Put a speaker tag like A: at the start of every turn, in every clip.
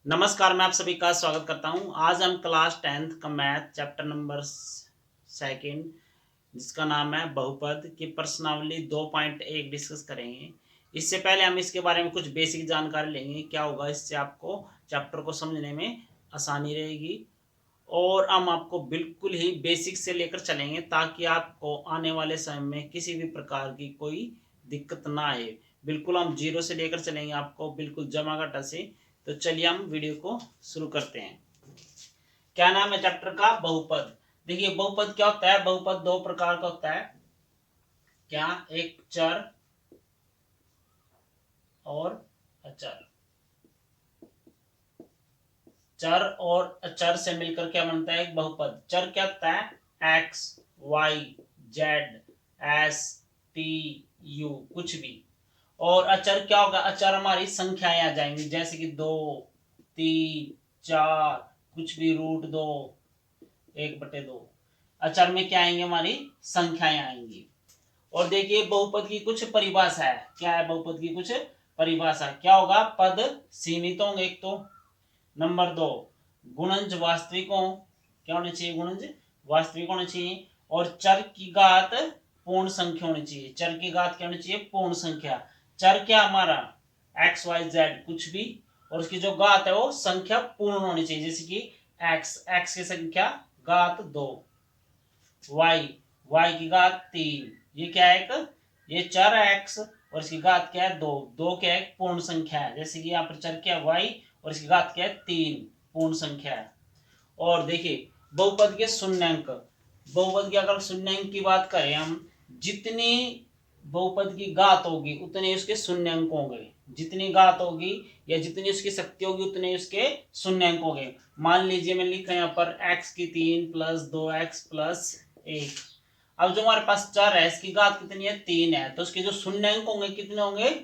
A: नमस्कार, मैं आप सभी का स्वागत करता हूं। आज हम क्लास 10th का मैथ चैप्टर नंबर सेकंड जिसका नाम है बहुपद की प्रश्नावली 2.1 डिस्कस करेंगे। इससे पहले हम इसके बारे में कुछ बेसिक जानकारी लेंगे। क्या होगा, इससे आपको चैप्टर को समझने में आसानी रहेगी और हम आपको बिल्कुल ही बेसिक से लेकर चलेंगे ताकि आपको आने वाले समय में किसी भी प्रकार की कोई दिक्कत ना आए। बिल्कुल हम जीरो से लेकर चलेंगे आपको, बिल्कुल जमा घटा से। तो चलिए हम वीडियो को शुरू करते हैं। क्या नाम है चैप्टर का? बहुपद। देखिए बहुपद क्या होता है। बहुपद दो प्रकार का होता है। क्या? एक चर और अचर। चर और अचर से मिलकर क्या बनता है? एक बहुपद। चर क्या होता है? X, Y, Z, S, T, U, कुछ भी। और अचर क्या होगा? अचर हमारी संख्याएं आ जाएंगी, जैसे कि 2, 3, 4, कुछ भी, √2, 1/2। अचर में क्या आएंगे? हमारी संख्याएं आएंगी। और देखिए बहुपद की कुछ परिभाषा है। क्या है बहुपद की कुछ परिभाषा? क्या होगा? पद सीमित होंगे एक तो। नंबर 2, गुणज वास्तविक हो। क्या होने चाहिए? गुणज वास्तविक होने चाहिए। और चर की घात पूर्ण संख्या होनी चाहिए। चर की घात क्या होनी चाहिए? पूर्ण संख्या। चर क्या हमारा? एक्स, वाई, जेड, कुछ भी। और उसकी जो घात है वो संख्या पूर्ण होनी चाहिए, जैसे कि एक्स की संख्या घात 2, वाई की घात 3। ये क्या है? एक ये चर है एक्स और इसकी घात क्या है? 2। 2 क्या है? पूर्ण संख्या है, जैसे कि यहाँ पर चर क्या है? वाई और इसकी घात क्या है? 3, पूर्ण संख्या है। और देखिए बहुपद के शून्यंक। बहुपद की अगर शून्यंक की बात करें हम, जितनी बहुपद की घात होगी उतने उसके शून्यंक होंगे। जितनी घात होगी या जितनी उसकी शक्ति होगी उतने उसके शून्यंक होंगे। मान लीजिए मैं लिखा यहाँ पर x की 3 + 2x + 1। अब जो हमारे पास चर है इसकी घात कितनी है? 3 है, तो उसके जो शून्यंक होंगे कितने होंगे?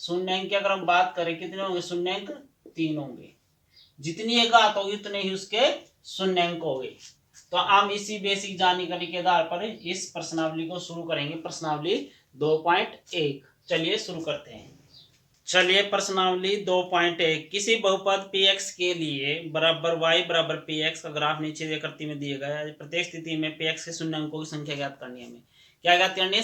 A: शून्यंक की अगर हम बात करें कितने होंगे? शून्यंक 3 होंगे। जितनी ये घात होगी उतने ही उसके शून्यंक होंगे। तो हम इसी बेसिक जानकारी के आधार पर इस प्रश्नावली को शुरू करेंगे। प्रश्नावली 2.1 चलिए शुरू करते हैं। चलिए प्रश्नावली 2.1। किसी बहुपद px के लिए बराबर y बराबर px का ग्राफ नीचे आकृति में दिया गया है। प्रत्येक स्थिति में px के शून्यंकों की संख्या ज्ञात करनी है। हमें क्या ज्ञात करनी है?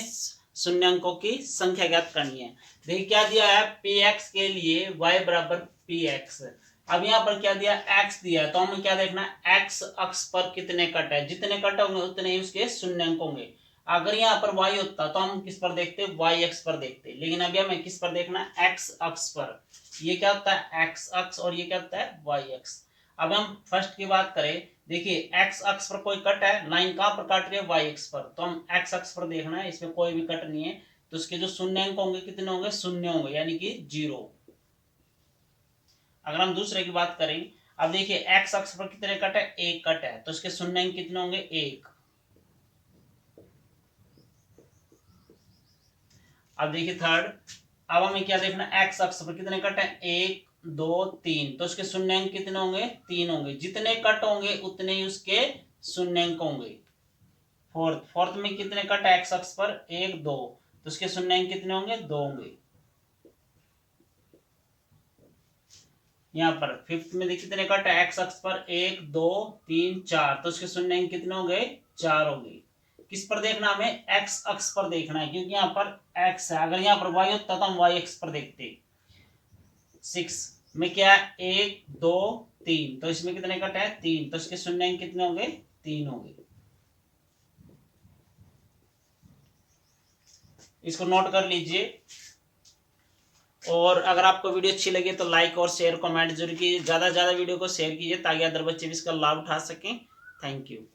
A: शून्यंकों की संख्या ज्ञात करनी है। देखिए क्या दिया है? px के लिए y बराबर px। अब यहाँ पर क्या दिया? x दिया है, तो हमें क्या देखना है? x अक्ष पर कितने कट है। जितने कट होंगे उतने ही उसके शून्यंक होंगे। अगर यहाँ पर y होता तो हम किस पर देखते? y अक्ष पर देखते, लेकिन अभी हमें किस पर देखना है? x अक्ष पर। ये क्या होता है? x अक्ष और ये क्या होता है? y अक्ष। अब हम फर्स्ट की बात करें, देखिए x अक्ष पर कोई कट है, लाइन कहां पर काट रही है? y अक्ष पर, तो हम x अक्ष पर देखना है, इसमें कोई भी कट नहीं है, तो उसके जो शून्यंक होंगे कितने होंगे? शून्य होंगे, यानी कि 0। अगर हम दूसरे की बात करें, अब देखिए x अक्ष पर कितने कट है? एक कट है, तो उसके शून्यंक कितने होंगे? 1। अब देखिए थर्ड, अब हमें क्या देखना? x अक्ष पर कितने कट है? 1, 2, 3, तो उसके शून्यंक कितने होंगे? 3 होंगे। जितने कट होंगे उतने ही उसके शून्यंक होंगे। फोर्थ में कितने कट है x अक्ष पर? 1, 2, तो उसके शून्यंक कितने होंगे? 2 होंगे। यहाँ पर फिफ्थ में देखिए कितने कट है x अक्ष पर? 1, 2, 3, 4, तो उसके शून्यंक कितने हो गए? 4 हो गए। किस पर देखना? हमें x अक्ष पर देखना है, क्योंकि यहाँ पर x है। अगर यहाँ पर y होता तो हम y अक्ष पर देखते। 6 में क्या है? 1, 2, 3, तो इसमें कितने कट है? 3, तो इसके शून्यंक कितने होंगे? 3 होंगे। इसको नोट कर लीजिए। और अगर आपको वीडियो अच्छी लगे तो लाइक और शेयर कमेंट जरूर कीजिए। ज्यादा से ज्यादा वीडियो को शेयर कीजिए ताकि अदर बच्चे भी इसका लाभ उठा सकें। Thank you.